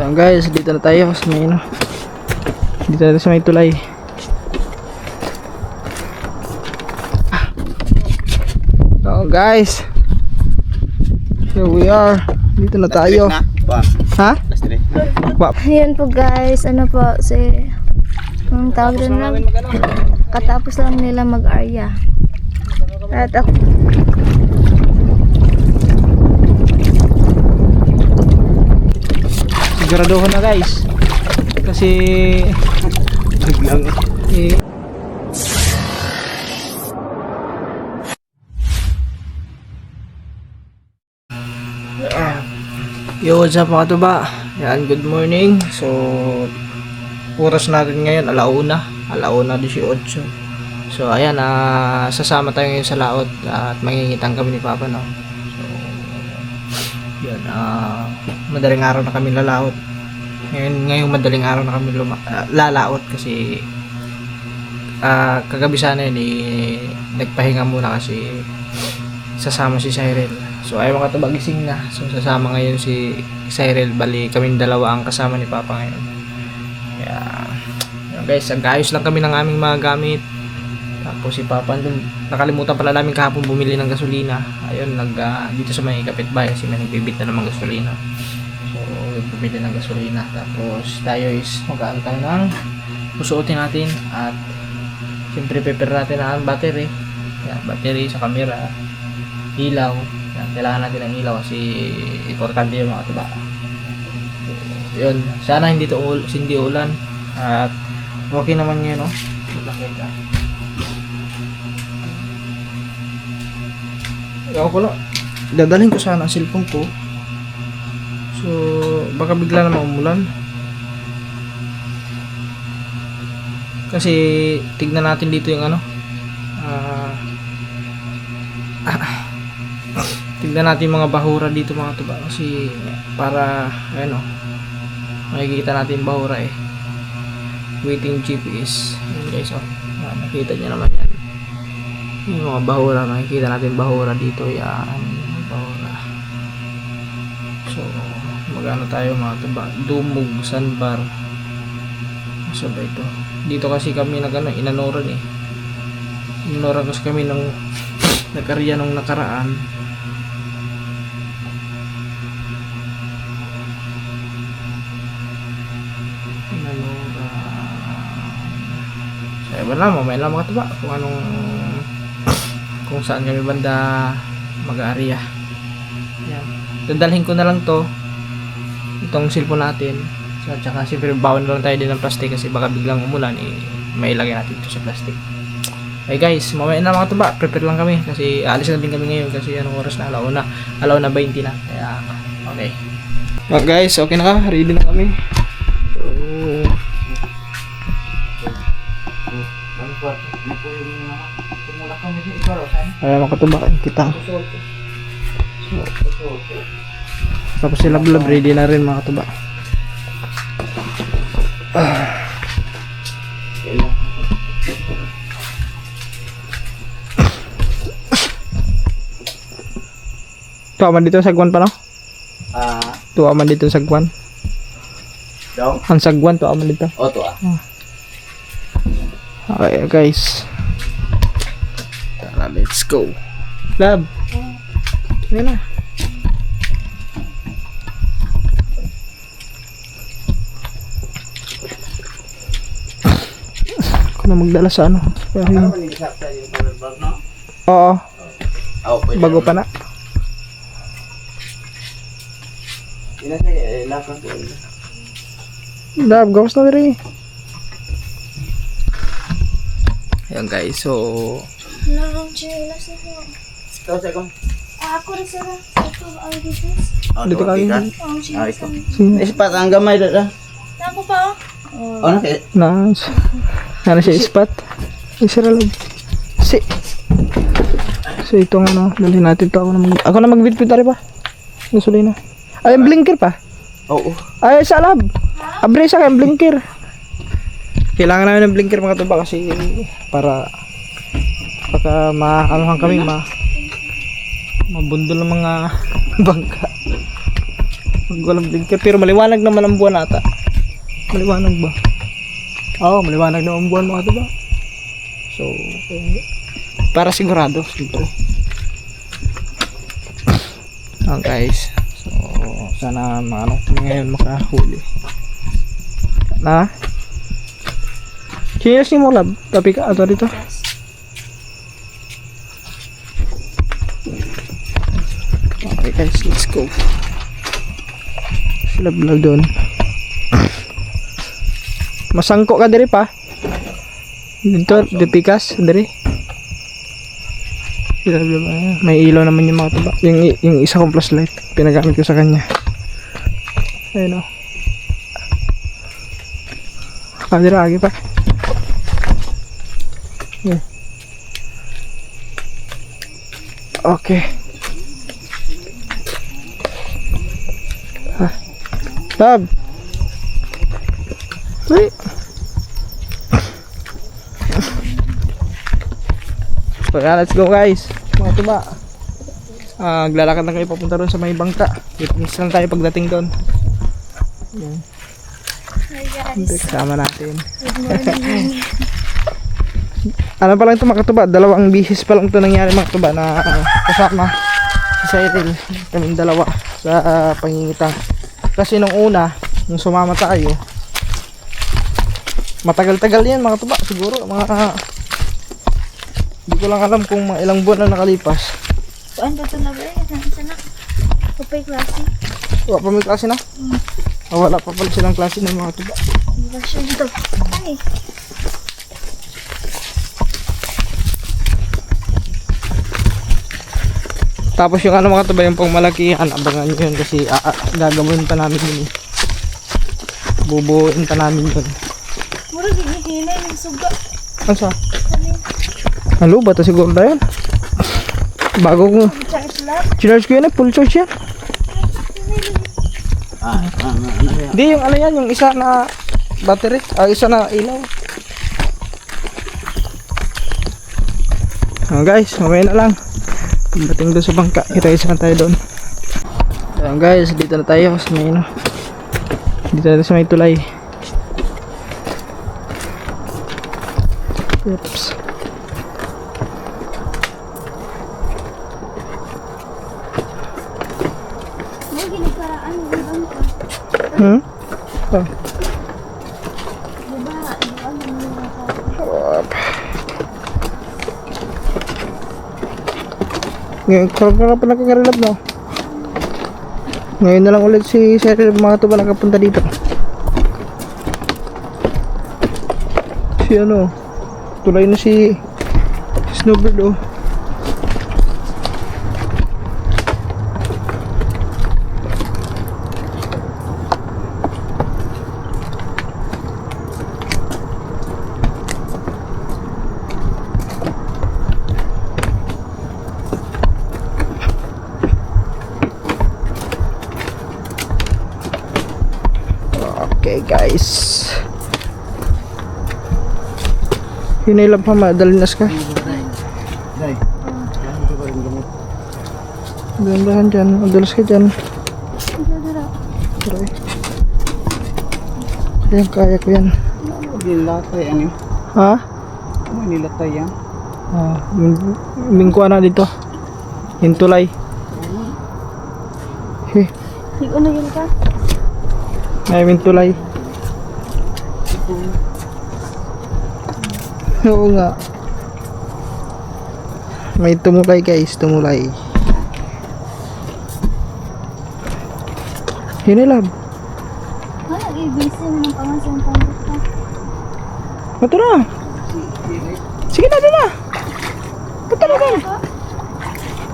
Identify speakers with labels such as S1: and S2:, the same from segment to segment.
S1: So guys, dito na tayo sa may dito na tayo sa may tulay. So guys, here we are. Dito na tayo. Ha?
S2: Ayan po guys, ano po si ang tawag din lang, katapos lang nila mag-arya. At ako
S1: sigurado ko na guys. Kasi yo, what's up mga tuba? Yan, good morning. So oras natin ngayon alauna 18. So ayan, sasama tayo ngayon sa laot at mangingitang kami ni Papa, no? So yun, madaling araw na kami lalaot. Ngayong madaling araw na kami lalaot kasi kagabi sana yun nagpahinga muna kasi sasama si Cyril. So ay mga tuba, gising na. So sasama ngayon si Cyril, bali kaming dalawa ang kasama ni Papa ngayon. Kaya yun guys, nag-ayos lang kami ng aming mga gamit. Tapos si Papa dun, nakalimutan pala namin kahapon bumili ng gasolina. Ayun, dito sa may kapitbahay kasi may nagbibit na naman gasolina. So bumili ng gasolina. Tapos tayo is mag-aantay ng susuotin natin at siyempre prepare natin ang battery. Yan, battery sa camera, ilaw. Yan, kailangan natin ng ilaw kasi importante yung mga tuba. So, yun, sana hindi ulan at okay naman yun, no? Ako ko lang, dadalhin ko sana ang cellphone ko. So baka bigla na umulan. Kasi tignan natin dito yung tignan natin yung mga bahura dito mga tuba. Kasi para makikita natin bahura waiting GPS. Yun guys, nakita nyo naman yan. Yung mga bahura, makikita natin bahura dito. Yan, bahura. So magano tayo mga tuba, Dumog, Sandbar. Sabay ito. Dito kasi kami inanoran Inanoran kasi kami nung nag-arya nung nakaraan. So ewan lang, mamaya lang mga tuba kung saan kami banda mag-aarya. Yan, dadalhin ko na lang itong cellphone natin. So, at saka siyempre bawal na lang tayo din ng plastic kasi baka biglang umulan may ilagay natin ito sa plastic. Okay guys, mamaya na mga tuba, prepare lang kami kasi aalis na din kami ngayon kasi anong oras na, alauna 20 na. Kaya okay. Well guys, okay na ka, ready na kami. Ayan mga tuba, kita. Tapos sila blab, ready na rin mga tuba. Tuwa man dito sa sagwan pa, no? Tuwa man dito sa sagwan.
S3: Dong?
S1: Ang sagwan, tuwa man dito.
S3: O, tuwa.
S1: Okay guys, tara, let's go. Lab, yan na. Ako na magdala sa Oo, bago pa na. Lab, gawas na rin. Ayan guys, so
S2: ako rin sila. Ito,
S1: dito kami.
S3: Ispat ang gamay doon.
S2: Ako pa
S1: Na siya spot. Isa lang. So itong dalhin natin to. Ako na mag-bitbit pa. Gasolina. Ay, yung blinker pa.
S3: Oo.
S1: Ay, sa lab. Abre sa kayong blinker. Kailangan namin ng blinker mga tuba kasi para baka maanuhan kami mabundol ng mga bangka. Walang blinker. Pero maliwanag naman ang buwan ata. Maliwanag ba? Oo, maliwanag naman ang buwan mga diba? So, para sigurado, siyempre. Guys. So, sana ngayon makahuli. Na? Chinelas ni mo lab? Tapi ka ato dito? Okay guys, let's go. Lab doon. Masangko ka diri pa? Dito, dipikas diri. May ilaw naman yung mga tuba. Yung isa kong flashlight, pinagamit ko sa kanya. Ayun o. Kadira, agi pa. Yeah. Okay. Tab. Wait. So yeah, let's go guys. Mga tuba. Glalakad lang kayo papunta doon sa may bangka. Witness lang tayo pagdating doon. Yan.
S2: Hi guys.
S1: Kasama natin.
S2: Good morning.
S1: Ano pa lang ito mga tuba? Dalawang bisis pa lang ito nangyari mga tuba na kasama si Cyril. Kaming dalawa sa pangingitang. Kasi nung una, nung sumama tayo, matagal-tagal yan mga tuba. Siguro mga hindi ko lang alam kung mga ilang buwan na nakalipas.
S2: Kuan dito na ba? Sana. Kapay klase.
S1: Wala pa may klase na? Wala pa pala silang klase ng mga tuba.
S2: Hindi ba siya dito? Ay.
S1: Tapos yung ano mga tuba, yung pang malakihan, abangan nyo yun kasi gagawin pa namin yun. Bubuuin pa namin yun.
S2: Mura ginihinay ng suga.
S1: Ano sa? Halo, bata siguro na yan. Bago ko.
S2: Charge lang.
S1: Charge ko yun eh, full charge yan. Hindi, yung ano yan, yung isa na battery, isa na ilaw. Guys, mamaya na lang. Pagdating doon sa bangka, kita-isa tayo doon. Ayan guys, dito na tayo sa may ano. Dito na sa may tulay. Oops.
S2: May giniparaan ng bangka.
S1: Hmm? Oh.
S2: Diba? Diba?
S1: Ngayon, karang pa nagkakarilab no? Ngayon na lang ulit si Cyril mga tuba nakapunta dito. Si ano, tulay na si Snowbird oh. Okay guys. Hinailan pa madalinas ka. Gandahan dyan, madalas ka dyan. Aray. Ayan, kaya ko yan.
S3: Nilatay ano?
S1: Ha?
S3: Nilatay yan.
S1: Mingkuha na dito. Yung tulay. Hey,
S2: Hindi ko na yun ka.
S1: may tulay. Oo nga. May tumulay guys, tumulay. Hinilab.
S2: Wala, i-busy na ng pangasan ng pangbuka.
S1: Ito na. Sige na, doon na. Ito na doon.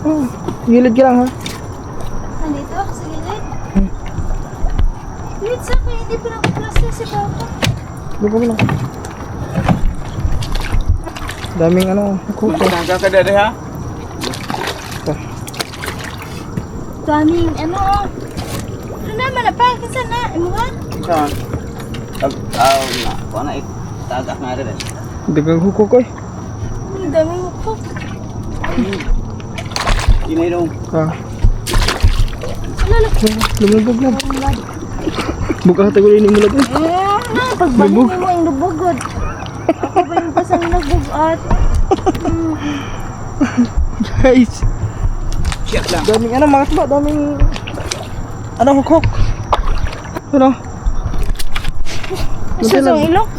S1: Oh, gilid ka lang ha.
S2: Nandito? Sa gilid? Gilid sa akin, hindi pa nakaklase si Papa.
S1: Doon ka lang. Daming ano, kuko.
S3: Tangga ka dede ha?
S2: Daming ano. Ano naman na pa? Kasi na, imuha?
S3: Saan? Na. Kung na itagak nga rin.
S1: Dagang kuko ko eh.
S2: Ang daming hukok.
S3: Inay dong.
S1: Ah.
S2: Wala,
S1: Lumubog na. Buka tagulin mo lang.
S2: Pagbahin mo yung lubugod. Ako ba yung pasang nagbugat?
S1: Guys,
S3: Siya lang.
S1: daming ano mga tuba, daming ano hukok. Ano?
S2: Isa sa ilong.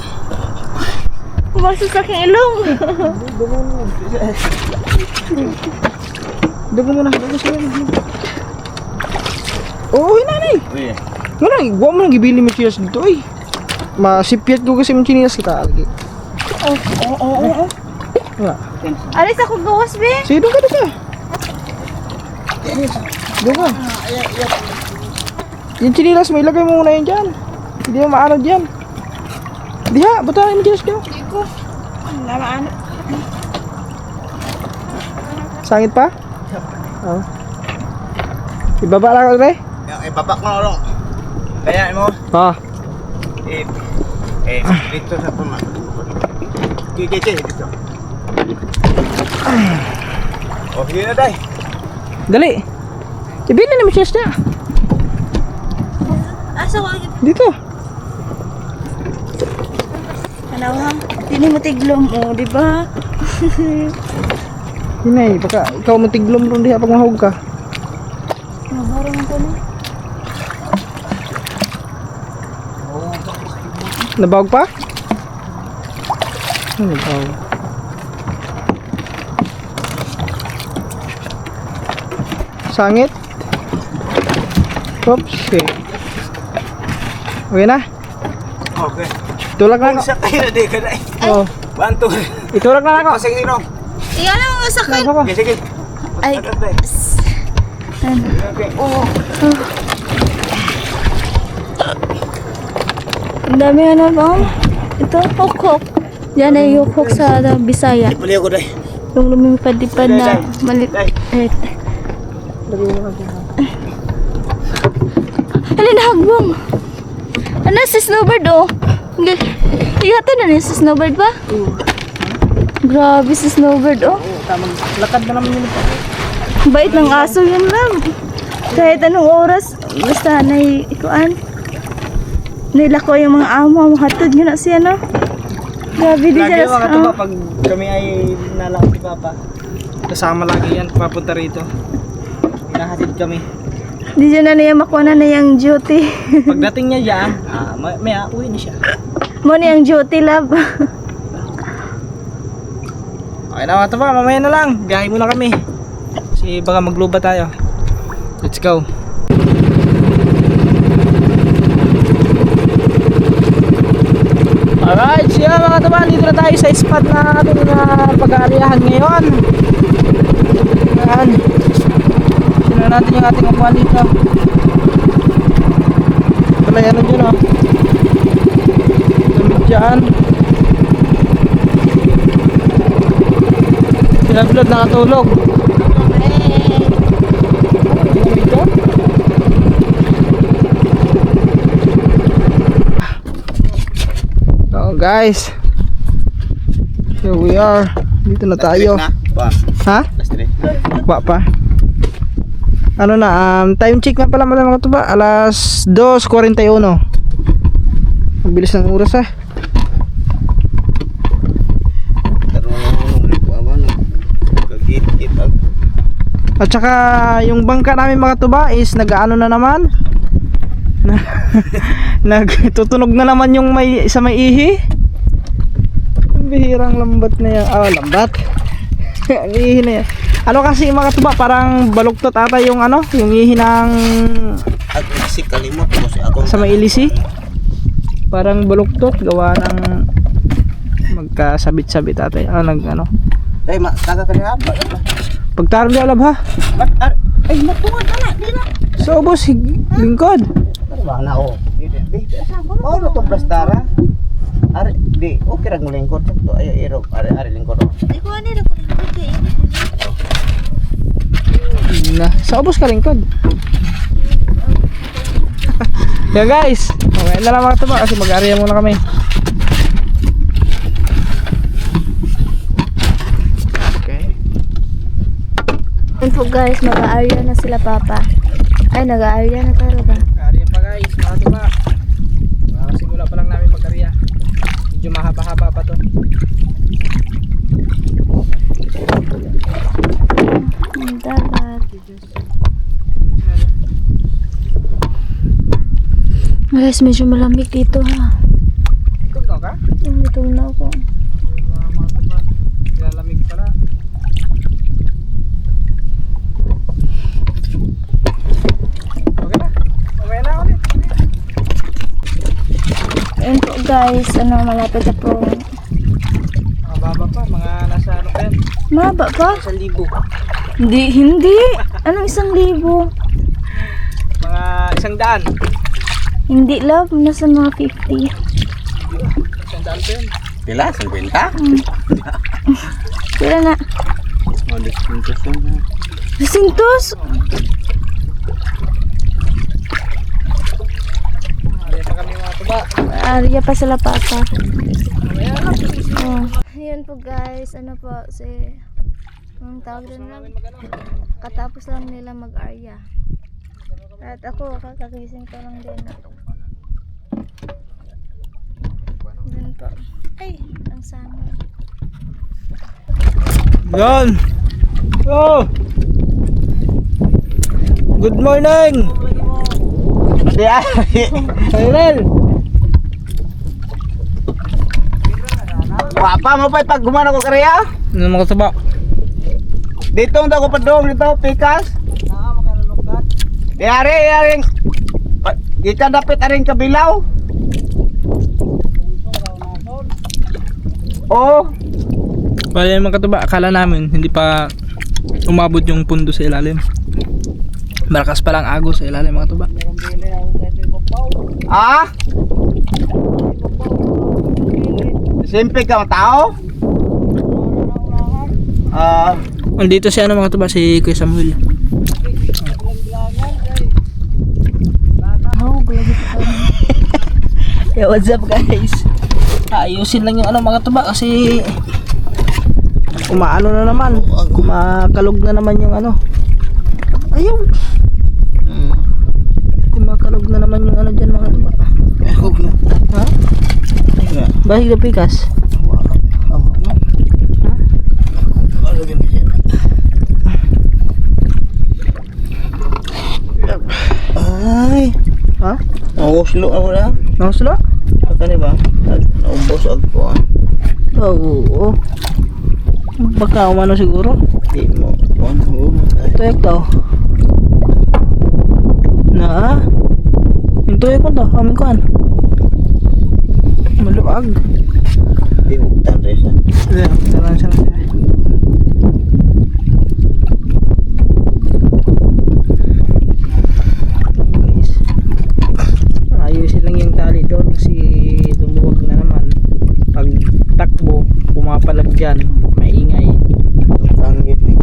S2: Kumakas sa aking ilong.
S1: Dago mo na, dago siya. Oh, hinanay.
S3: Uy.
S1: Wala, huwag mo nang gibili mo chinas dito ay. Masipiat ko kasi yung chinas kita lagi.
S2: Oo.
S1: Wala.
S2: Alis ako gawas, be.
S1: Sige, doon ka. Doon ka. Yung chinilas mo, ilagay mo muna yun dyan. Hindi mo maano dyan. Diha, butahin mo chinas ko.
S2: Hindi ko. Namaan.
S1: Sangit pa? Oo. Ibaba lang ako, Re.
S3: Ibabak mo lang. Kaya mo.
S1: Ah.
S3: Dito sa pama. Dito. Oh, sige na day.
S1: Dali. Ibili na mo chinas niya.
S2: Asa ko?
S1: Dito.
S2: Ano ha? Hindi mo tiglom mo, di ba?
S1: Hinay, baka ikaw mo tiglom ron diha pag mahog ka.
S2: Mabaro mo ko na.
S1: Nabawag pa? Ano nabawag? Sangit? Oops, okay. Okay na?
S3: Okay.
S1: Tulak na ako.
S3: Sa tayo na di ka day.
S1: Oo.
S3: Bantu.
S1: Itulak na ako.
S3: Sige sino?
S2: Iyan ang mga sakit.
S1: Ako.
S3: Sige.
S2: Ay.
S3: Okay. Oh.
S2: Ang dami ano ba? Ito, hukok. Yan ay hukok sa Bisaya.
S3: Pali ako day.
S2: Yung lumipad-lipad na malit. Eh. Alin hagbong. Ano si Snowbird oh? Iyata na niya si Snowbird ba? Grabe si Snowbird oh.
S1: Tamang lakad na naman yun.
S2: Bait ng aso yun lang. Kahit anong oras, basta ikuan. Nilako yung mga amo, hatod nyo na siya no. Grabe di
S1: Lagi
S2: dyan.
S1: yung mga tuba pag kami ay nalakad si Papa. Kasama lagi yan, papunta rito. Hinahatid kami.
S2: Di dyan na niya makuha na yung duty.
S1: Pagdating niya dyan, may uwi na siya.
S2: Mo na yung duty love.
S1: Okay na mga tuba, mamaya na lang. Biyahe muna kami. Kasi baka magluba tayo. Let's go. Alright, siya mga tuba, dito na tayo sa spot na ating pag-aariyahan ngayon. Ayan. Sino natin yung ating upuan dito. Wala yan dyan o. Lamig dyan. Sila Blood nakatulog. Dito. So guys, here we are. Dito na tayo. Ha?
S3: Last three.
S1: Ba pa. Ano na, time check na pala mga tuba, alas 2:41. Ang bilis ng oras ah. At saka yung bangka namin mga tuba is nag-ano na naman. Nagtutunog na naman yung sa may ihi. Ang bihirang lambat na yan. Lambat. Ang ihi na yan. Ano kasi mga tuba, parang baluktot ata yung yung ihi ng
S3: Si kalimot ko si ako.
S1: sa may ilisi. Parang baluktot gawa ng magkasabit-sabit ata.
S3: Day taga kanina ba?
S1: Pagtarong di alab ha.
S3: Ay matungan na di na.
S1: So boss, lingkod.
S3: Ba na oh. Di. Oh no to blastara. Ari di okay ra lingkod to ay iro ari lingkod.
S2: Di ko ani ko
S1: Na, sa ubos ka lingkod. Yeah guys, okay na lang mga tuba kasi mag-area muna kami. Okay.
S2: Yun po guys, mag-aarya na sila papa. Ay, nag-aalya na taro ba?
S1: Karya pa guys, mga tuba. Simula pa lang namin magkarya. Medyo mahaba-haba pa to.
S2: Ang dagat. Guys, medyo malamig dito ha.
S1: Tugnaw ka?
S2: Ito na ako.
S1: Mga tuba. Nilalamig pala. Okay na. Okay na ulit.
S2: Ayun po guys, malapit na po.
S1: Mga baba pa, mga nasa ano pa yan?
S2: Maba pa?
S1: 1,000.
S2: Hindi. Anong 1,000?
S1: Mga 100.
S2: Hindi love, nasa mga 50.
S1: 100 pa yun.
S3: Pila? 50?
S2: Kira na.
S3: Oh, distintos yun.
S2: Sintos?
S1: Kaya pa kami mga tuba.
S2: Arya pa sa lapata.
S1: Mamaya lang.
S2: Oh. Ayun po guys, ano po, ang tawag doon lang, katapos lang nila mag-arya. At ako, kakagising ko lang din. Yun po. Ay, ang sama.
S1: Yan! Oh! Good morning!
S3: Yeah.
S1: Cyril!
S3: Wapa mo pa pag gumana ko karya?
S1: Ano mga tuba?
S3: Dito ang ko pa doon dito, pikas. Yari. Gikan dapat aring kabilaw. Oh,
S1: Bale mga katuba, akala namin hindi pa umabot yung pundo sa ilalim. Malakas pa lang agos sa ilalim mga tuba.
S3: ah? Simple ka tao?
S1: Andito si ano mga tuba, si Kuya Samuel.
S2: Oh, grabe pa.
S1: Yeah, what's up guys? Ayusin lang yung ano mga tuba kasi umaano na naman, kumakalog na naman yung ano. Ayaw. Kumakalog na naman yung ano dyan mga tuba. Ha? Bahig na pikas.
S3: Ay,
S1: Ha?
S3: nauslo ako na.
S1: Nauslo?
S3: Kani ba? Naubos ako.
S1: Oo. Baka umano siguro.
S3: Di mo.
S1: Tuyok daw. Na? Yung tuyok mo daw, amin ko an. Maluag.
S3: Di mo res.
S1: Yeah, taran siya. Guys. Ayusin lang yung tali doon kasi lumuwag na naman. Pag takbo, pumapalag dyan, maingay.
S3: Tanggit ni.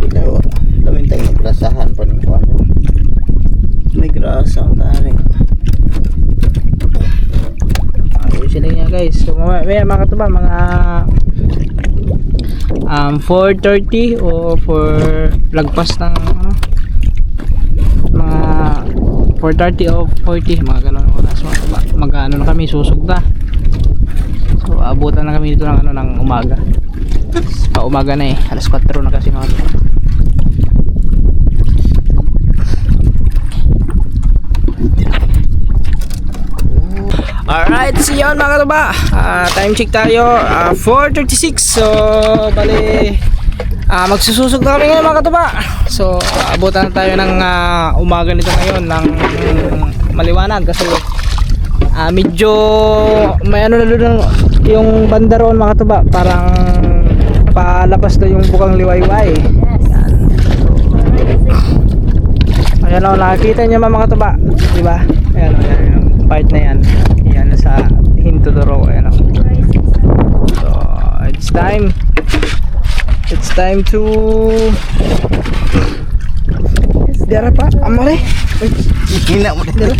S3: Ikaw, lamin tayo maglasahan pa ng kuwan. May grasa ang taring.
S1: Ayusin lang yan guys. So may mga katuba, mga 4:30 o 4 lagpas ng ano, mga 4:30 o 40, mga ganun oras mga katuba. Mag-ano na kami, susugda. So abutan na kami dito ng ano, ng umaga. Pa umaga na eh, alas 4 na kasi mga katuba. Alright, so yun mga katuba, time check tayo, 4:36. So bali magsususog na kami ngayon mga katuba. So abutan na tayo ng umaga nito ngayon ng maliwanag kasi medyo may ano na doon yung banda roon mga katuba, parang palabas na yung bukang liwayway. Ayan o, nakikita nyo mga katuba, diba? Ayan o, yung part na yan. Yan sa Hinto Duro. Ayan o. So, it's time. It's time to... Dara pa, amore.
S3: Hina mo
S1: Dara.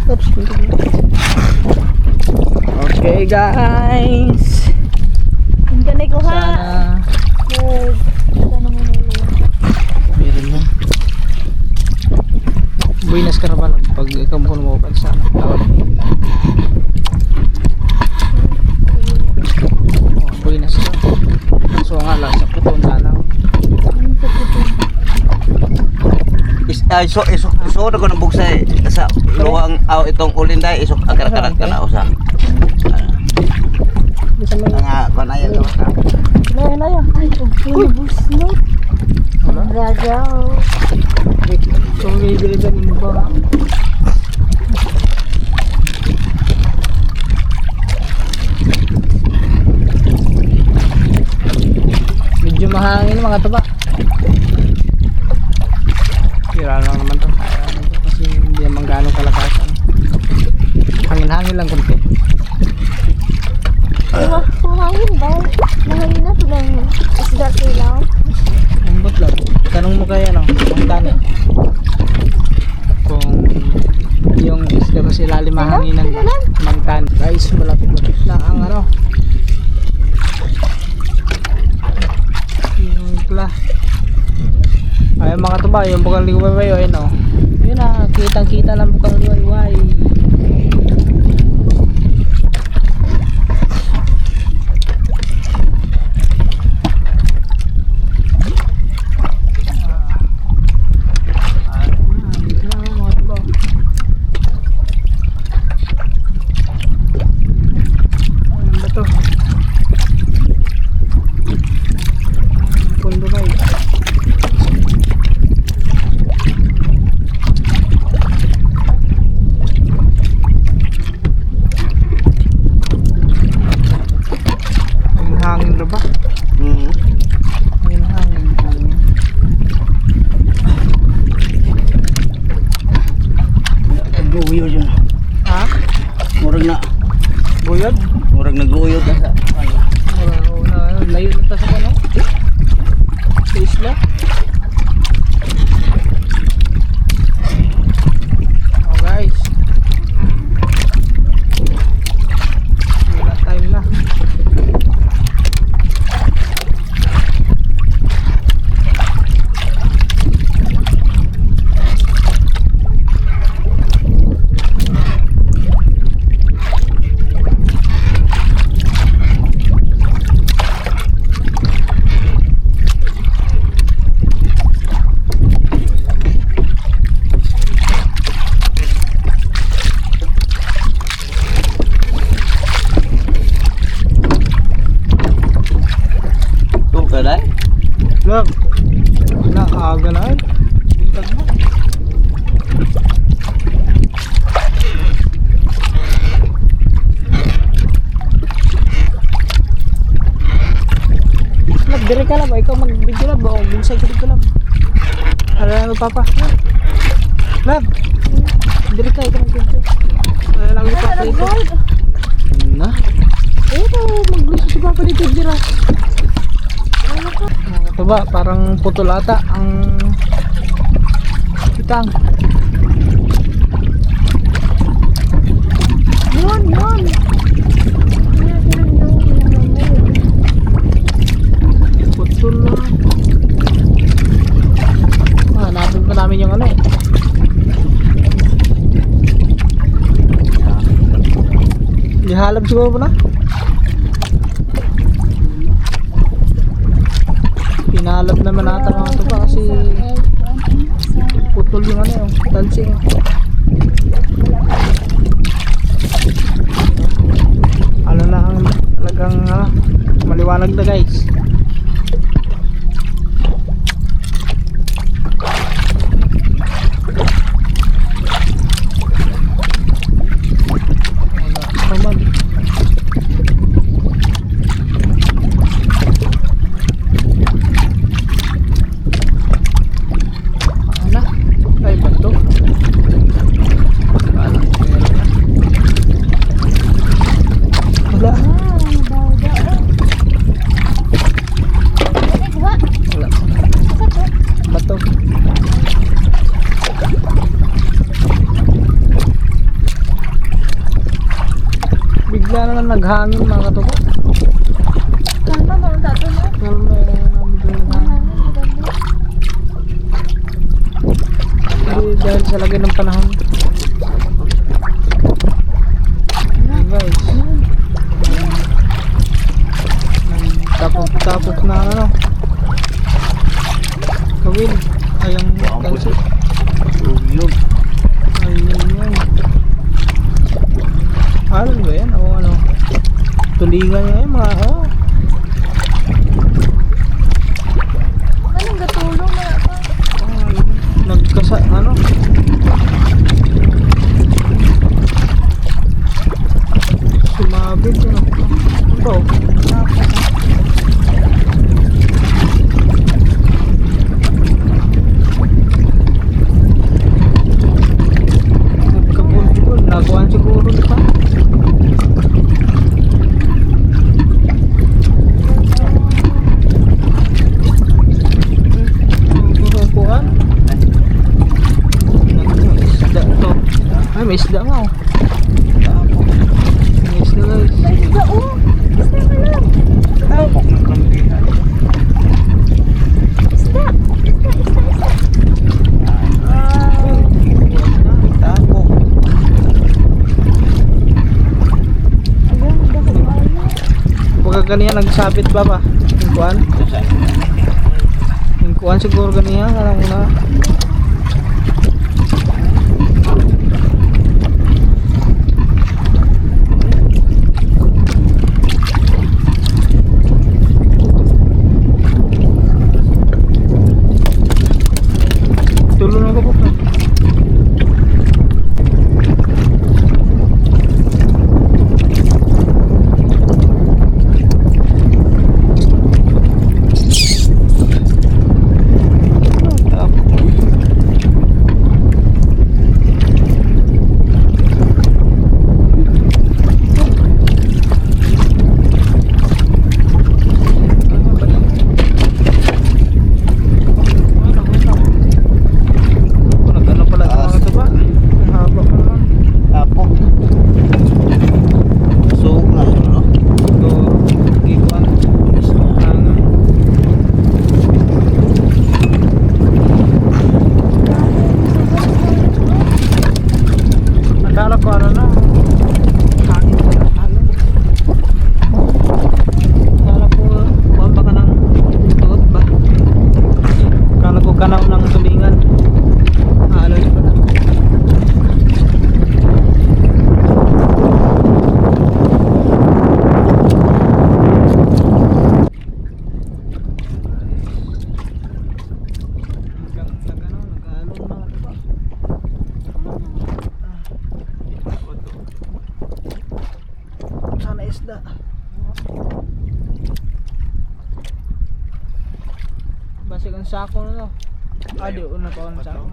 S1: Oops. Okay guys.
S2: Ang ganay ko ha.
S1: Sana...
S2: Ano muna
S1: Buenas ka na pala pag ikaw mo lumabas sa tawag. Buenas ka. So nga lang sa puton na lang.
S3: So na ko nang bugsay sa luwang itong ulinday isok agara-karat ka na usa.
S1: Bisa mo
S3: Nga kanaya to ka.
S2: Na yan. Ay, bus no. Ragaw.
S1: so bibili mo ba? Medyo mahangin mga tuba. Tira lang naman to. Kasi hindi naman gaano kalakasan. Hangin-hangin lang kunti.
S2: Mahangin ba? Mahangin na ito lang. Isda silang.
S1: Lambot lang. Tanong mo kaya no, kung tani. Kung yung isda kasi lalim mahanginan ba? Mangtan. Guys, malapit-lapit na ang ano. Yung pla. Ayun mga tuba, yung bukang liwayway, ayun o. Yun na, kitang-kita lang bukang liwayway. Hangin ro ba? Hangin.
S3: Naguyod yun.
S1: Ha?
S3: Murag na.
S1: Buyod?
S3: Murag naguyod na sa.
S1: Layo na ta sa ano? Sa isla? Oh guys. Wala time na. Look, aga na ay. Buntag na. Look, dire ka lang ba? Ikaw mag-video lang ba? O, binsay ka dito lang. Ano mo, Papa? Look, dire ka, ikaw mag-video. Ano lang yung Papa ito? Na? Ito, mag-video si Papa dito, dire. Ito ba, parang putol ata ang kitang.
S2: Yun.
S1: Putol lang. Hanapin pa namin yung ano eh. Ihalab siguro po na. Pinalab naman ata mga ito pa kasi putol yung ano yung dancing. Ano na ang talagang maliwanag na guys. Wala naman. Ay, bato. Wala. Wala. Bato. Bigla naman naghangin mga katubo.
S2: Kalma mo tato no?
S1: Kalma yung namin doon naghangin. dahil sa lagay ng panahon. Ayan guys. Tapos na ano. Kawil. Ayang kansi.
S3: Sugyog.
S1: Ayun. Alam ba yan? O ano? Tulingan yan mga oh.
S2: Anong gatulong na ito?
S1: Nagkasa ano? Sumabit ano? Ito. Nagkabulbul. Nakuhaan siguro pa. Kuhaan. Isda to. Ay, may isda nga oh. May isda guys.
S2: May isda oh. Isda ka lang.
S3: Tapok ng kampihan.
S2: Isda. Isda.
S3: Tapok.
S2: Ayun, dapat ayaw.
S1: Pagka ganyan nagsabit ba ba? Yung kuhaan? Yung kuhaan siguro ganyan. Alam mo na. Tulong ako po. Nagano pala ito mga katuba. Ang haba pa naman.
S3: Tapok. Suog na ito, no?
S1: Ito, ikuan. Ang akala ko ano na. Hangin pala. Hangin. Akala ko baka ka ng tuot ba? Akala ko kanaw ng tulingan. Halos pala. Nag-alon na ako ba? Sana isda. Basig ang sako na to. Di una pa ang sako.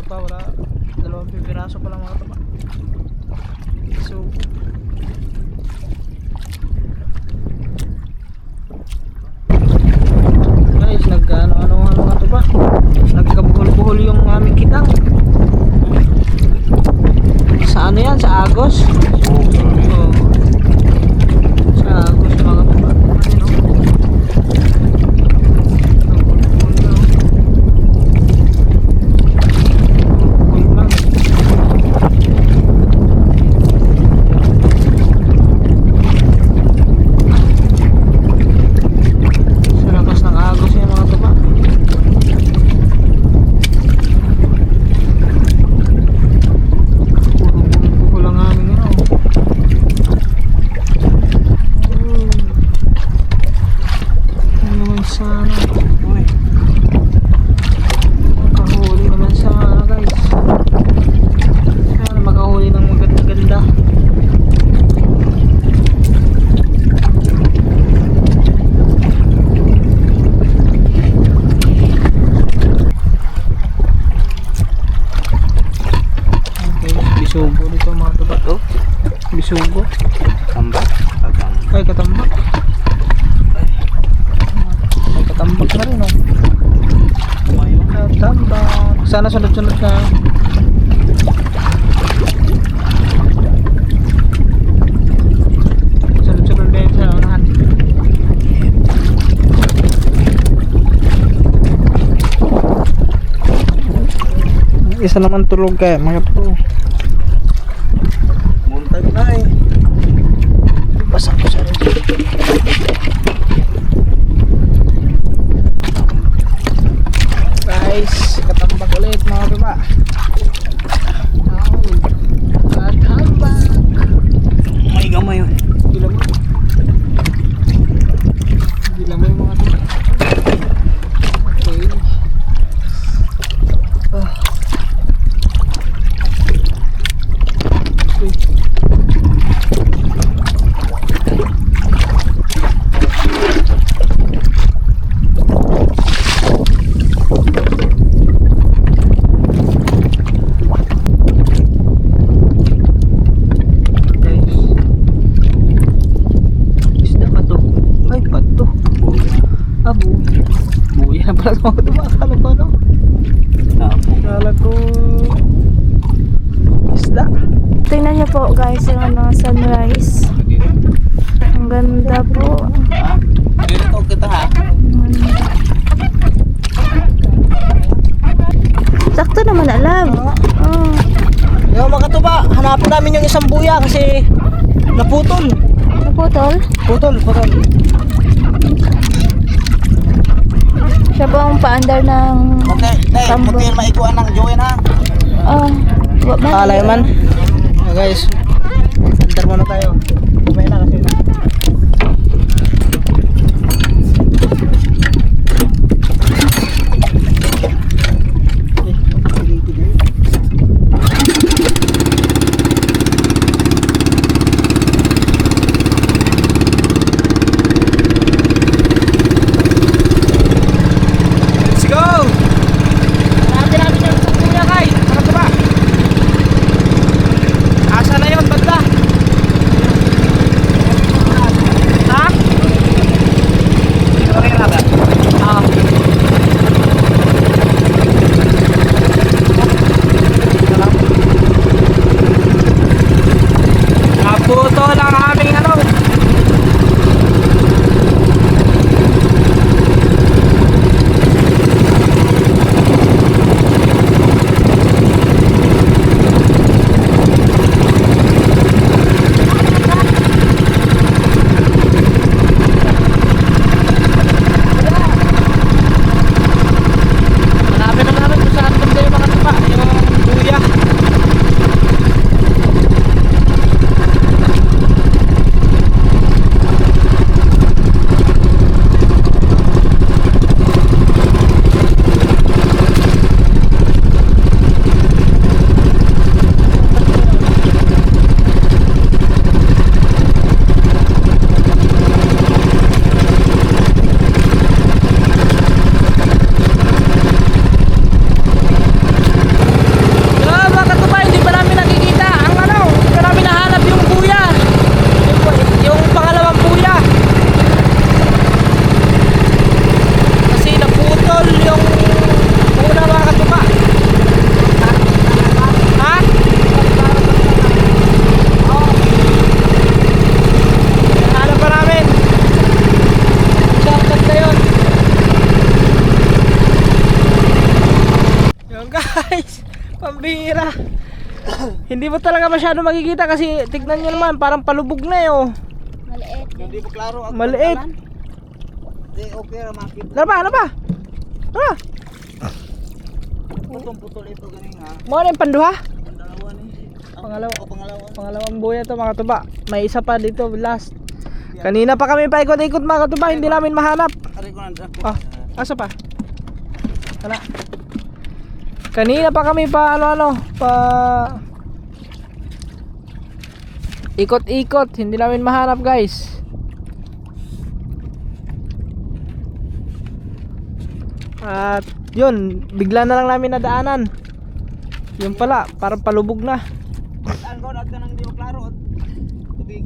S1: Wala. 2 piraso pa lang mga taba. So Ay, katambak. Ay, katambak na rin, oh. Katambak. Sana sunod-sunod na. Sunod-sunod na yun sa unahan. Isa naman tulog kaya mga po.
S3: Muntag na eh.
S1: Basa ko sa rin. Guys, katambak ulit mga baba. Katambak.
S3: May gamay yun.
S1: Gila mo. Gila mo yung mga baba. Okay. Isda pa to. Ay, pato. Ah, buya. Buya na pala mga baba. Akala ko ano? Akala ko isda.
S2: Tingnan niyo po guys yung ano, sunrise. Ang ganda po.
S3: Dito kita ha.
S2: Sakto naman alam. Oh.
S1: Yung mga katuba, hanapin namin yung isang buya kasi naputol.
S2: Naputol?
S1: Putol.
S2: Siya po ang paandar ng... Tambo.
S3: Mutil maikuan ng Joen ha.
S2: Oh.
S1: Alay man. Guys, andar muna tayo. Kumaya na kasi. Let's go! Hanapin namin yung kuya guys. Ano ba? Asa na yun, banda? Ha? Okay na ba? Ah. Naputo lang aming ano. Hanapin naman namin kung saan banda yung mga tuba, yung buya. Mga katuba, hindi pa namin nakikita ang ano, hindi pa namin nahanap yung buya. Yung pangalawang buya. Kasi naputol yung una mga katuba. Ha? Oo. Hanap pa namin. Shortcut na yun. Yun guys. Pambihira. Hindi mo talaga masyado makikita kasi tignan nyo naman parang palubog na eh oh.
S2: Maliit.
S3: Hindi pa klaro ang
S1: Maliit.
S3: Di okay ra makita.
S1: Ano ba?
S3: Putol ito ganing ha.
S1: Mo na yung panduha?
S3: Ang dalawa ni.
S1: Pangalawa.
S3: Pangalawa.
S1: Pangalawang buya to mga tuba. May isa pa dito last. Kanina pa kami paikot-ikot mga katuba, hindi namin mahanap.
S3: Ari ko na.
S1: Oh, asa pa? Wala. Kanina pa kami pa pa ikot-ikot, hindi namin mahanap guys. At yun, bigla na lang namin nadaanan. Yun pala, parang palubog na.
S3: Ang god at kanang di pa klaro. Tubig.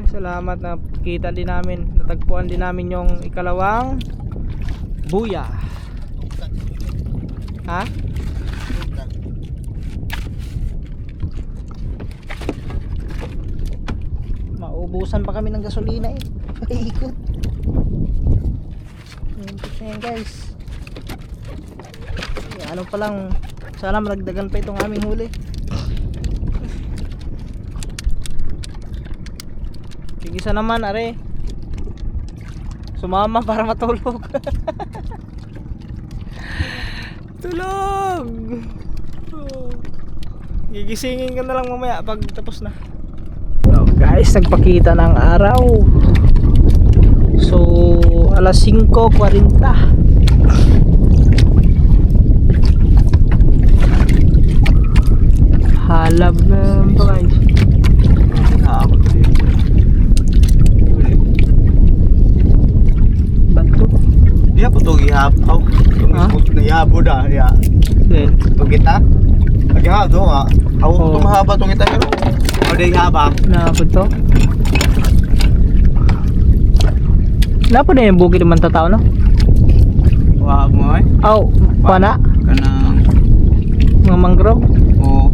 S1: Salamat na kita din namin, natagpuan din namin yung ikalawang buya. Ha? Maubusan pa kami ng gasolina eh. Paikot. Yan guys. Ano pa lang, sana malagdagan pa itong aming huli. Tigisa naman are. Sumama para matulog. Tulog. Gigisingin ka na lang mamaya pag tapos na. So guys, nagpakita ng araw. So alas 5:40. Halab na ito guys. Bato.
S3: Dia po itong ihapaw.
S1: Ha?
S3: Itong ihabo na. Ya.
S1: Then,
S3: Itong kita. Nag-ihado ha. Ako
S1: Oo.
S3: itong mahaba itong kita. Pero o di ihaba.
S1: napod to. Napod na yung bukid naman tatao no?
S3: Wag mo eh.
S1: Aw, pana?
S3: Kanang
S1: Mga mangrove?
S3: o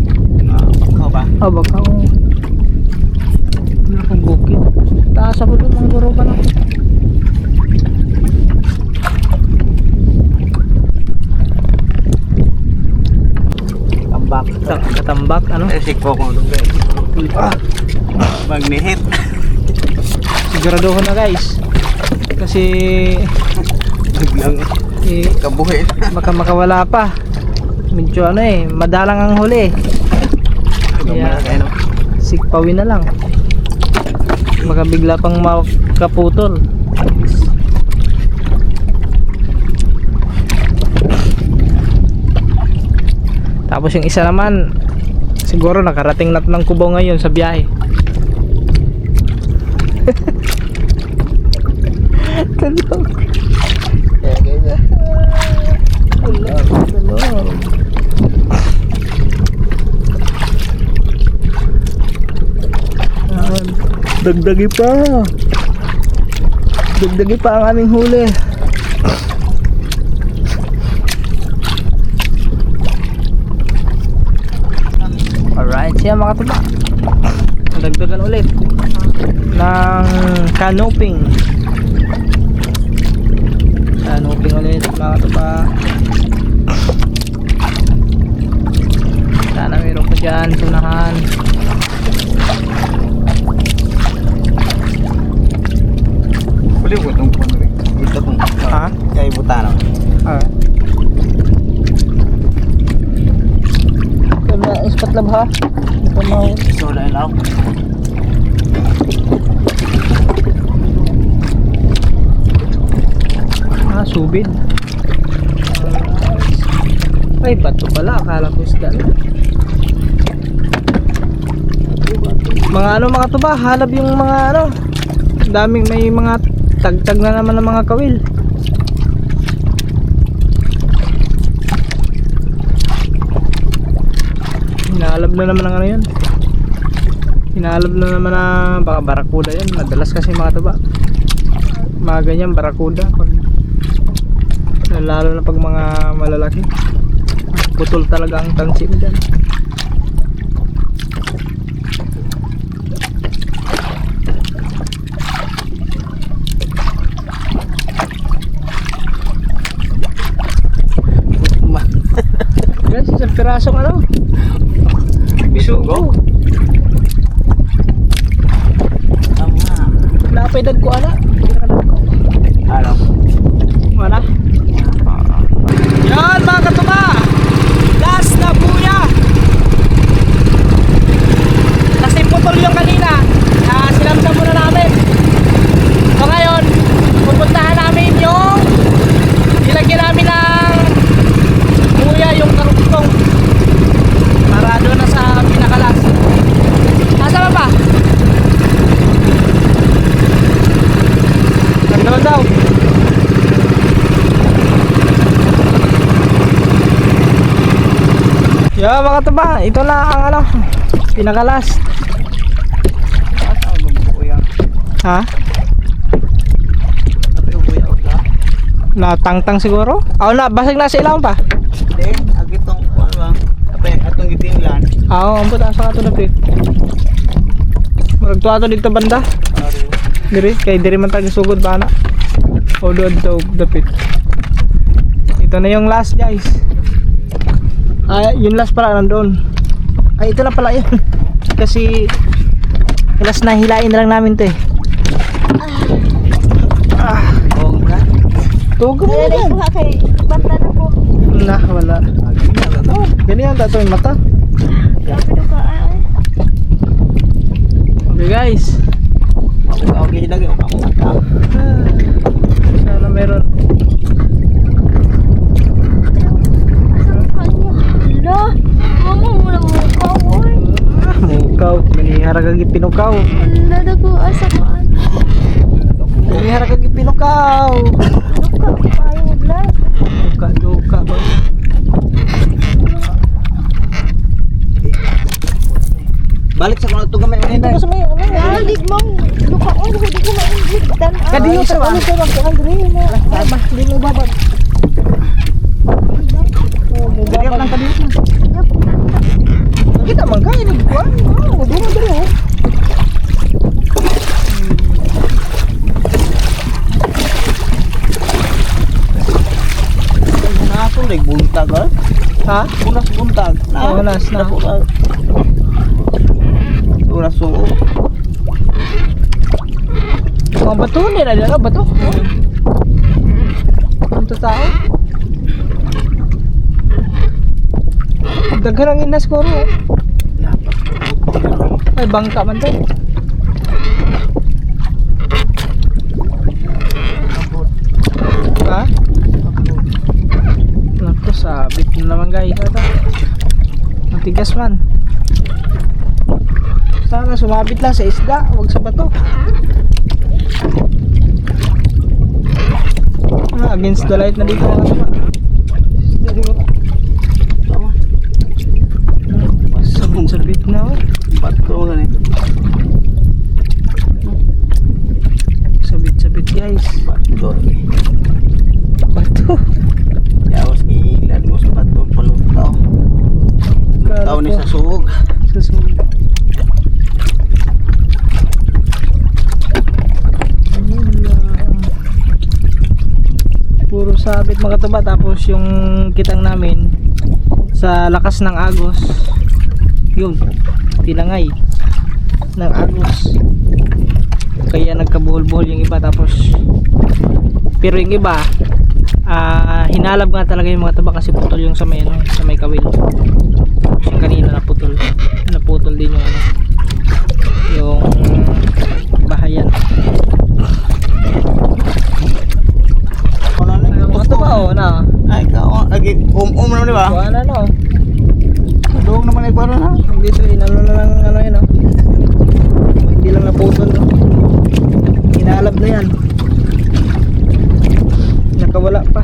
S3: pagkaw ba?
S1: Ah, baka ko. Wala akong bukid. Taas ako doon, mangrove pa na.
S3: Tambak.
S1: Katambak, ano?
S3: Eh sikpo ko doon guys. Magnihit.
S1: Siguraduhin na guys. Kasi
S3: Biglang
S1: eh,
S3: kabuhin.
S1: baka makawala pa. Medyo ano eh, madalang ang huli. Kaya sikpawin na lang. Baka bigla pang makaputol. Tapos yung isa naman, siguro nakarating na ng Cubao ngayon sa biyahe. Tulog. Tulog. Dagdagi pa. Dagdagi pa ang aming huli. Alright, siya mga tuba. Dagdagan ulit ng canoping. Canoping ulit mga tuba. Sana mayroon pa dyan tunahan.
S3: Pwede ko itong puno rin. Ito itong
S1: Ha?
S3: kaya ibutano.
S1: Alright. Kaya na ispat lab ha? Ito mau.
S3: So dahil ako.
S1: Ah, subid. Ay, bato pala. Akala ko isda. Mga ano mga tuba, halab yung mga ano. Daming may mga tagtag na naman ng mga kawil. Hinaalab na naman ang ano yun. Hinaalab na naman na baka barakuda yun. Madalas kasi mga tuba. Mga ganyan barakuda. Lalo na pag mga malalaki. Putol talaga ang tansi mo dyan. Guys, isang pirasong ano?
S3: Bisugo. Tama.
S1: Napaidag ko ana.
S3: Ano?
S1: Wala. Yan mga katuba. Last na buya. Kasi putol yung kanina. Sinamsam muna namin. So ngayon, pupuntahan namin yung ilagyan namin ng buya yung karugtong. Para doon na sa pinakalas. Asa ba ba? Ganda daw. Yeah, mga tuba, ito na ang ano, pinakalas. Ha?
S3: Sabi ko buya o la.
S1: Natangtang siguro? Na, basag na sa ilaw pa.
S3: Hindi, agitong kuan ba? Sabi atong gitinglan.
S1: Ang puta sa ato dapit. Murag tuwa to dito banda.
S3: Ari.
S1: Diri, kay diri man tayo sugod ba na? O doon daw dapit. Ito na yung last guys. Yung last pala nandoon. Ito na pala yun. Kasi last na hilain na lang namin to eh.
S3: Oh, ka.
S1: Tugo mo
S2: Nalala
S1: yan.
S2: ko ha kay bata na ko.
S1: Nah, wala. Ganyan tato yung mata.
S2: Grabe do ka ay.
S1: Okay guys.
S3: Ako okay lagi ako mata.
S1: Sana meron.
S2: Hala, mama mo na mo ka oy.
S1: Mukaw. Manihara kag pinukaw.
S2: Hala da ko asa ko an.
S1: Manihara kag pinukaw.
S2: Duka payo vlog.
S1: Duka ba?
S3: Balik sa mga tugamay ni
S1: Ito sa may ano?
S2: Nalig mong duka on ko di ko mainggit dan.
S1: Kadiyo sa ano sa bang Andre mo. Ba, di mo babad. Oh, mo
S3: Dili
S1: babad.
S3: lang kadiyo.
S1: Kita man kay ni kuan. Oh, bunga diri oh.
S3: Na ako lig buntag ha.
S1: Ha?
S3: Unas buntag.
S1: Oh, unas na.
S3: Unas suo.
S1: Mga bato nila dala bato. Ang tao. Daghan ang inas ko ro. Ay bangka man to. Ha? Naku, sabit na naman guys. Ito. Matigas man. Sana sumabit lang sa isda, huwag sa bato. Against the light na dito mga tama. Isda di ba? Sabit na oh.
S3: Bato gani.
S1: Sabit guys.
S3: Bato.
S1: Bato.
S3: Yawas gilan mo sa bato palutaw. Tao ni sa suog.
S1: Sa suog. Ayun lang. Puro sabit mga taba. Tapos yung kitang namin sa lakas ng agos, yun, tinangay ng agos, kaya nagkabuhol-buhol yung iba. Tapos pero yung iba hinalab nga talaga yung mga taba kasi putol yung sa may, ano, sa may kawil. Yung kanina naputol din yung ano, yung bahayan.
S3: Ano na?
S1: Mga taba oh na
S3: Ay ka agi naman di ba?
S1: kuha na no.
S3: Doong naman ay para na.
S1: Dito inano na lang ano yun oh. Hindi lang naputol no. Hinalab na yan. Nakawala pa.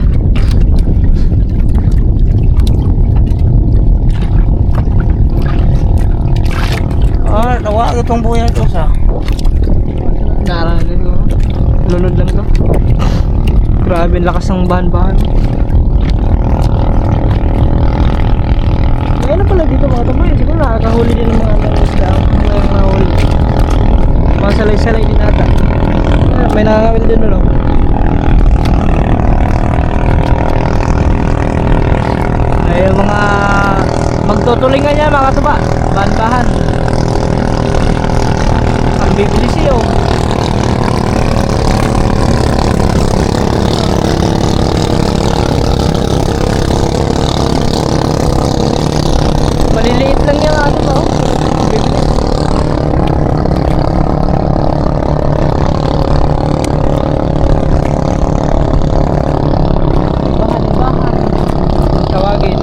S3: Nawa itong buya ito sa.
S1: Naranig ko. Lunod lang to. Grabe ang lakas ng bahan-bahan. Ngayon na pala dito mga tamay. Siguro nakakahuli din ng mga isda. Mga nahuli. Mga salay-salay din ata. May nakakawil din no. Ay yung mga magtutulingan niya mga tuba. Bahan-bahan. Ang bibili siyo. Maliliit lang yung ano ba? Bibili. Bahan-bahan. Tawagin.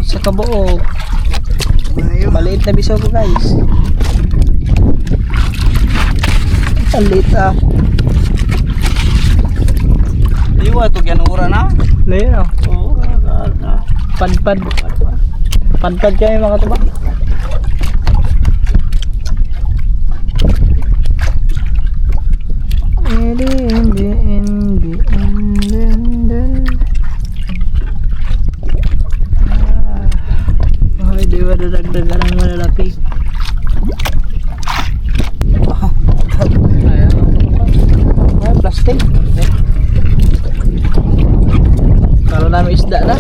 S1: Sa kabuok. Maliit na biso ko guys. Ang liit ah.
S3: Iwa ito ganura na.
S1: Layo na.
S3: Oo, na.
S1: Padpad. Padpad kami mga katuba. Ay, di ba dadagdagan ang malalaki? Ay, plastic. Kala namin isda na.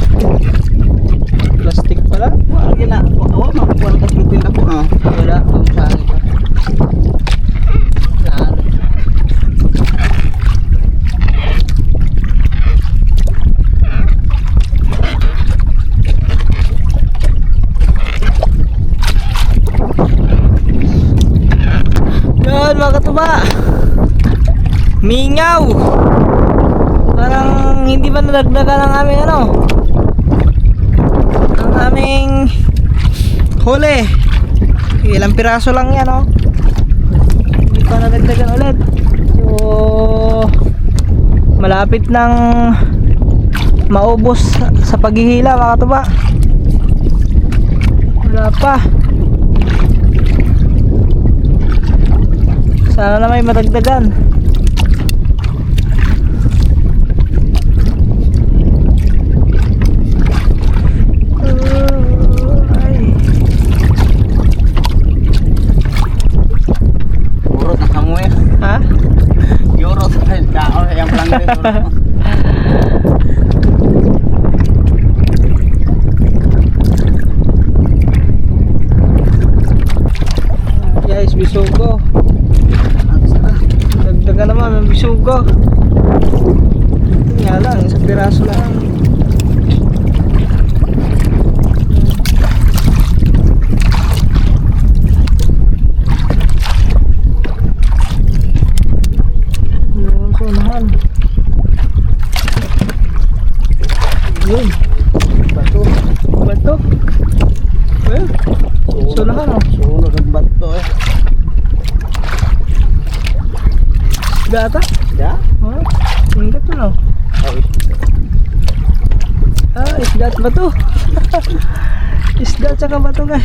S1: Plastic pala.
S3: Wala na. Oo, makukuha ka flutin ako.
S1: Wala, pamusahan ito. Nalo. Yan mga katuba. Mingaw. Parang hindi ba nadagdagan ang aming ano? Ang aming huli. Ilang piraso lang yan, oh. Hindi pa nadagdagan ulit. So, malapit nang maubos sa paghihila mga katuba. Wala pa. Sana na may madagdagan. Ay.
S3: Urot na kamu ya.
S1: Ha?
S3: Urot ay kao yang pelanggan urot.
S1: Guys, bisugo. Dagdagan naman ang bisugo. Nga lang, isang piraso lang. Sunahan. Yun. Bato. Bato. Well, sunahan oh.
S3: Sunod ang bato eh.
S1: Gata?
S3: Ya?
S1: Ha? Hindi to no. Ah, isda at bato. Isda at saka bato guys.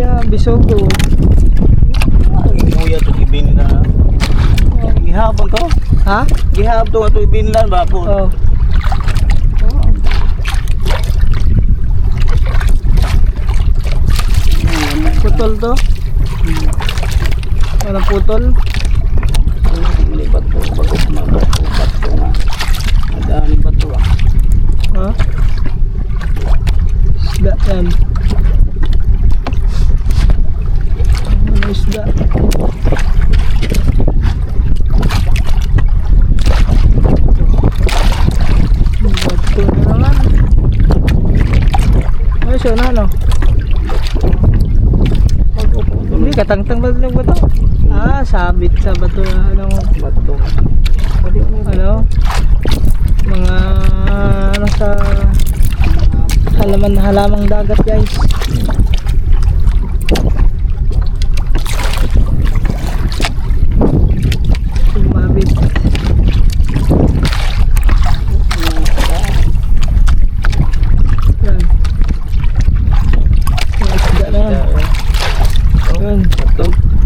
S1: Yan, bisogo.
S3: Muya to ibin na. Gihapon to.
S1: Ha?
S3: Gihap to ato ibin lang ba po.
S1: Oh. Putol to? Walang putol?
S3: May bato, bago bato na. Madami bato ah.
S1: Ha? Isda yan. Ano isda? Bato na naman. Ay, siya na ano? Hindi, katangtang ba ng bato? Ah, sabit sa bato na ano.
S3: Bato.
S1: Ano? Mga ano sa halamang dagat guys. Sumabit. Yan. Yung isda na yan. Yun.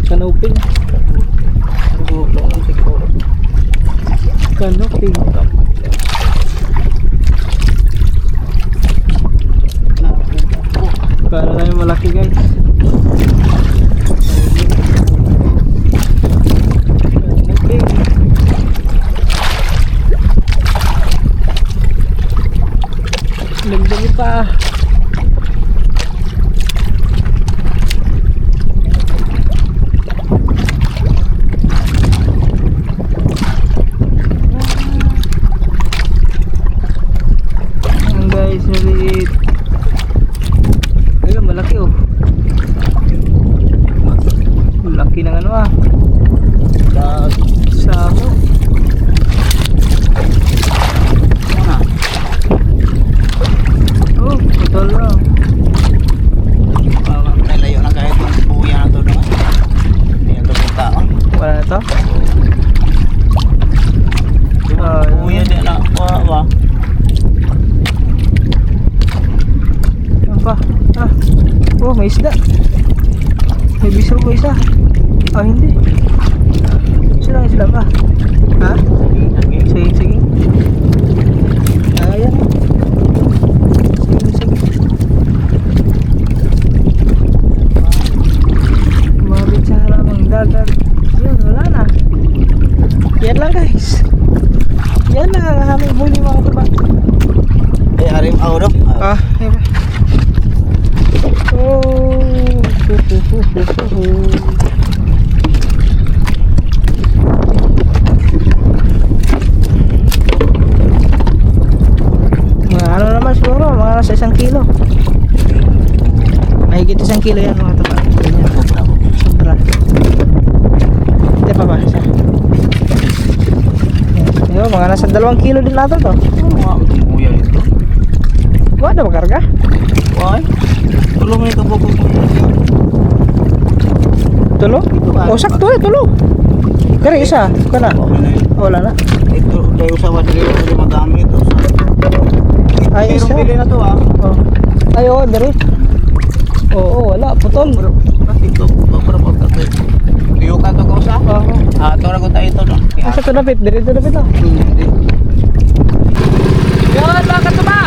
S1: Kanuping. Kanuping. Kala na yung malaki guys. Kanuping. Nagdami pa. Ayan guys, maliit. Ayun, malaki oh. Laki ng ano ah. Samo. Oh, putol lang.
S3: May layo na kahit yung buya na to naman. Hindi na to punta.
S1: Wala na to?
S3: Buya
S1: may isda. May bisaw ko isa. Ah, hindi. Sila isda pa. Ha? Sige, sige. Ayan. Sige, sige. Mabit sa halamang dagat. Yun, wala na. Yan lang guys. Yan lang ang aming huli mga katuba.
S3: Eh, arim auto.
S1: Ah, ayun ba? Oh. Mga ano naman siguro, mga nasa 1 kilo. Mahigit 1 kilo yan mga katuba. Ganyan. Sobra. Hindi pa ba? Isa. Yan, mga nasa 2 kilo din natin to.
S3: Kuya ito.
S1: Wala ba karga?
S3: Why? Tulong ito po ko.
S1: Tulo? Oh, sakto eh, tulo. Kari isa, kana. Wala na.
S3: Ito, tayo sa wadri ko madami ito.
S1: Ay, isa.
S3: Pili na to ah.
S1: Oh. Ay, oo, dari. Oo, wala, putol.
S3: Ito, para pagkatay. Liyo ka to ko sa?
S1: Oo.
S3: Ah, ito na ko tayo ito no.
S1: Asa to dapit, dari to dapit lang. Yan, mga katuba.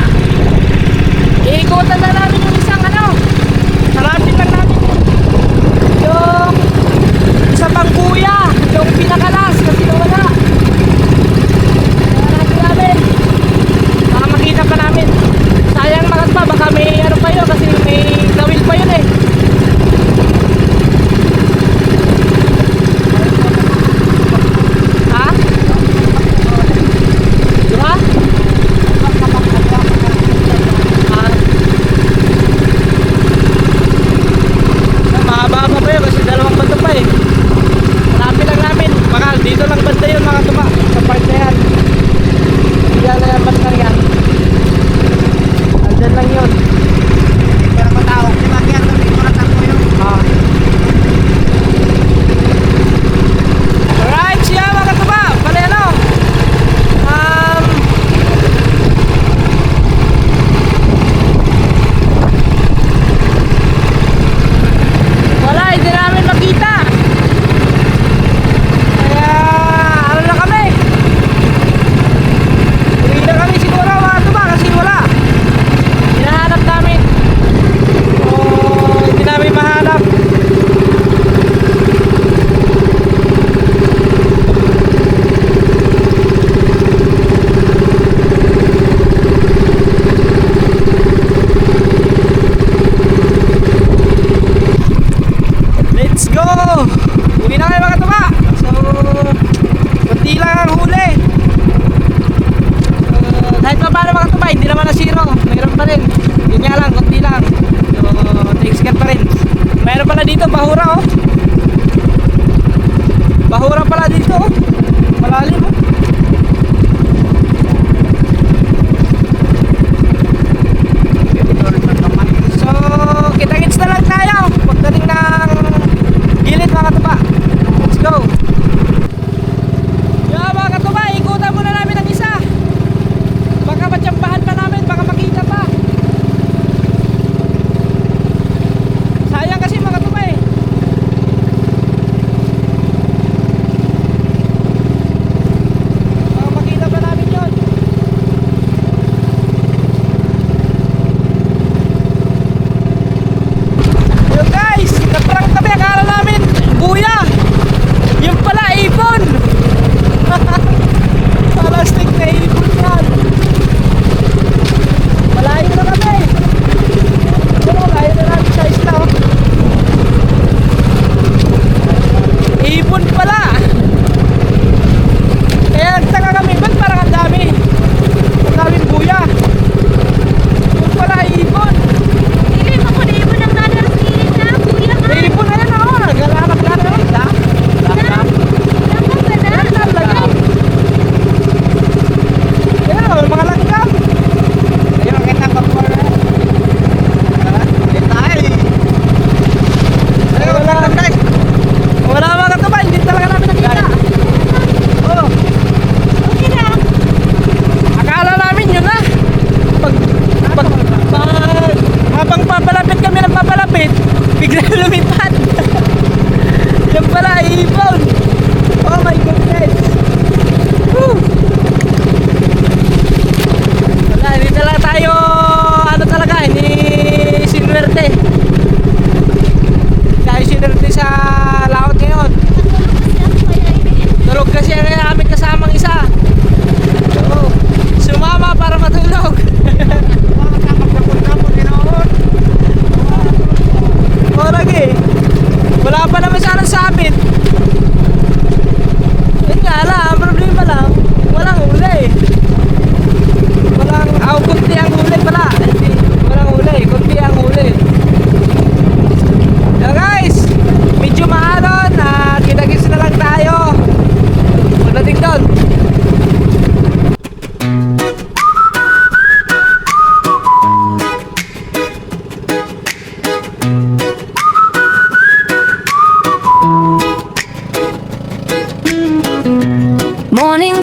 S1: Iikutan na namin yung isang ano. Sarapin lang namin yung isa pang kuya, yung pinakalas kasi nawala. Hanapin namin. Baka makita pa namin. Sayang mga katuba, baka may ano pa yun kasi may gawil pa yun eh. Ha? Diba? Mahaba pa yun kasi 2 banda pa eh. Hanapin lang namin. Baka dito lang banda yun mga tuba. Sa part na yan. Yan na yan banda yan. Andyan lang yun.
S3: Pero patawag, di ba kaya ito dito na tako yun?
S1: Ah. Alright, siya mga tuba. Bale ano? Wala, hindi namin makita. Kaya, ano na kami? Uwi na kami siguro mga tuba kasi wala. Hinahanap namin. O, hindi namin mahanap. Let's go! Uwi na kayo mga tuba. So, kunti lang ang huli. Kahit pa paano mga tuba, hindi naman na zero. Mayroon pa rin. Yun nga lang, kunti lang. So, takes care pa rin. Mayroon pala dito, bahura oh. Bahura pala dito oh. Malalim oh. So, kita-kits na lang tayo pagdating ng gilid mga katuba. Let's go. Yeah, mga katuba, ikutan muna namin ang isa. Baka matyampahan pa namin, baka makita pa. Sayang kasi mga katuba eh.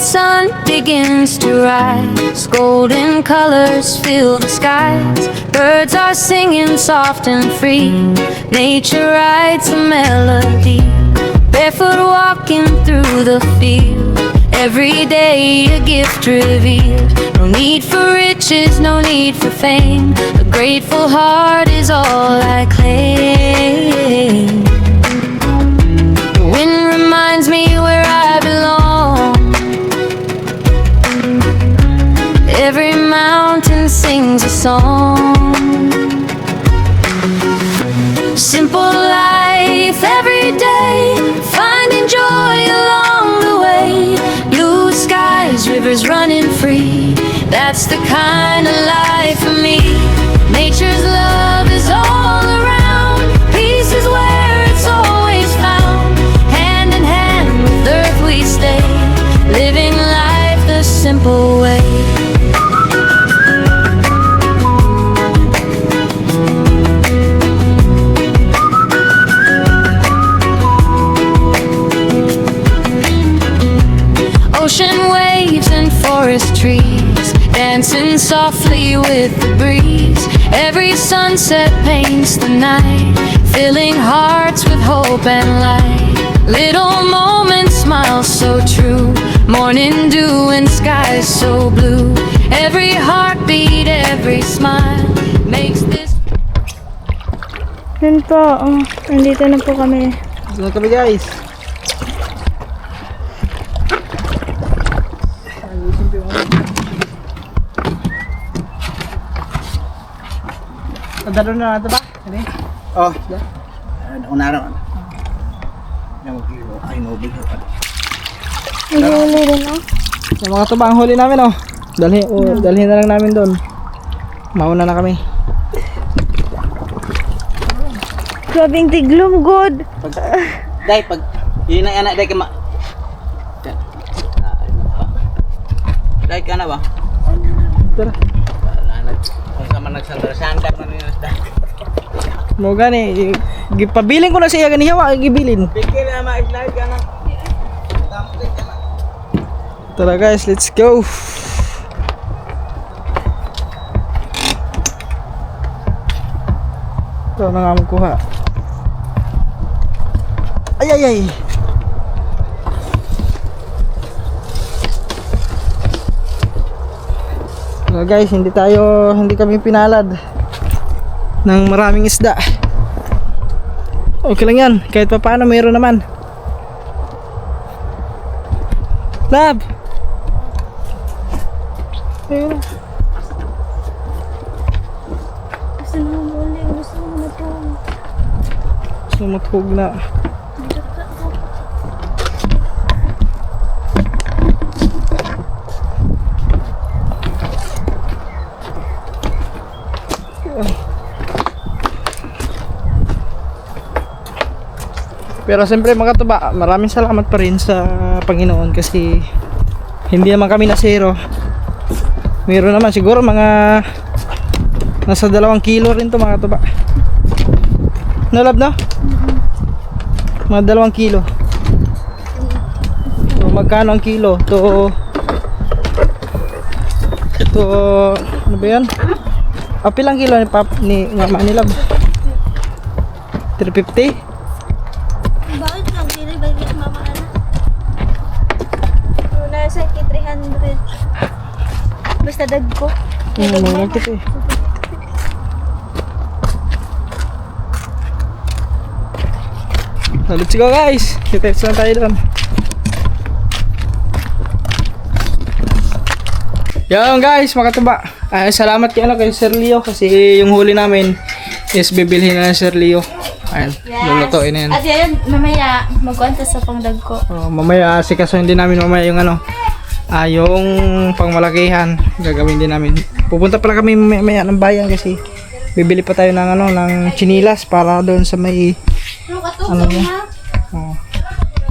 S4: sun begins to rise. Golden colors fill the skies. Birds are singing soft and free. Nature writes a melody. Barefoot walking through the field. Every day a gift revealed. No need for riches, no need for fame. A grateful heart is all I claim. The wind reminds me where I belong. Every mountain sings a song. Simple life every day, finding joy along the way. Blue skies, rivers running free. That's the kind of life for me. Nature's love is all around. Peace is where it's always found. Hand in hand with earth we stay, living life the simple way. Ocean waves and forest trees, dancing softly with the breeze. Every sunset paints the night, filling hearts with hope and light. Little moments, smiles so true, morning dew and skies so blue. Every heartbeat, every smile makes this.
S2: Yun po, nandito na po kami.
S1: So kami guys. Padalo na natin ba? Hindi?
S3: Oh, unara. Ay, nobig.
S2: Nag-uuli rin, oh.
S1: Yung mga tuba, ang huli namin oh. Dalhin na lang namin doon. Mauna na kami.
S2: Grabing tiglom, good.
S3: Dahil pag yun na anak dahil ka ma... Dahil ka na ba?
S1: Tara.
S3: Kung ka man nagsandar-sandar na nila.
S1: Mo gani, gipabiling ko na siya gani hawa, gibilin.
S3: Pikir na ma-slide ka na.
S1: Tara guys, let's go. Ito na nga magkuha. Ay ay ay. So guys, hindi kami pinalad ng maraming isda. Okay lang yan, kahit pa paano mayroon naman. Lab! Ayun na.
S2: Gusto mo muli, gusto mo na po.
S1: Sumuthog na. Pero siyempre mga tuba, maraming salamat pa rin sa Panginoon kasi hindi naman kami nasero. Meron naman siguro mga nasa 2 kilo rin to mga tuba. Nalab na? Mga 2 kilo. So magkano ang kilo? To ano ba yan? Pilang kilo ni mama ni Lab? 350?
S2: Bakit lang? Hindi ba yung mama na? Una sa 300. Basta dag ko.
S1: Mga kita eh. So, let's go guys. Kita-kita na tayo doon. Yan guys, mga tuba. Salamat kay Sir Leo kasi yung huli namin is bibilhin na Sir Leo. Ayan, lulutuin na yan.
S2: At yan, mamaya magkwanta sa pangdag ko.
S1: Mamaya sikasuhin din namin mamaya yung yung pangmalakihan gagawin din namin. Pupunta pala kami mamaya ng bayan kasi bibili pa tayo ng ng chinilas para doon sa may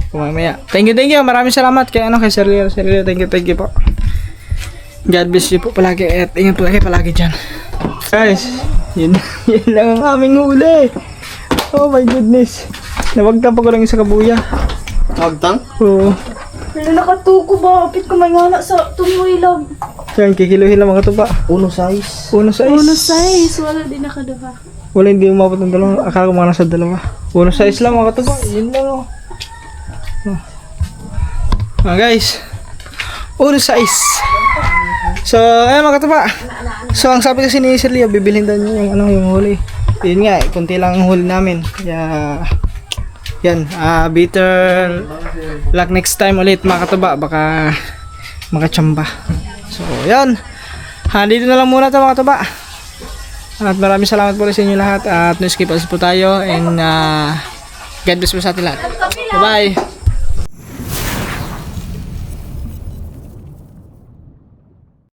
S1: mamaya. Thank you. Maraming salamat kay Sir Leo. Sir Leo, thank you po. God bless you po palagi at ingat po kayo palagi dyan. Guys, yun lang ang aming huli. Oh my goodness. Nawagtang pa ko lang yung sa kabuya.
S3: Magtang?
S1: Oo.
S2: Wala nakatuko ba? Apit ko may ngana sa tumoy lang.
S1: Yan, kikiluhin lang mga katuba.
S3: Uno size.
S1: Uno size.
S2: Uno size. Wala din nakaduha.
S1: Wala, hindi umabot ng dalawa. Akala ko mga nasa dalawa. Uno size lang mga katuba. Yun lang oh. Guys. Uno size. So, ayun mga katuba. So, ang sabi kasi ni Sir Leo, bibilhin daw niya yung, yung huli. Yun nga, kunti lang ang huli namin. Kaya, yan. Better luck next time ulit mga katuba. Baka makachamba. So, yan. Dito na lang muna ito mga katuba. At maraming salamat po sa inyo lahat. At no skip us po tayo. And God bless po sa atin lahat. Bye-bye.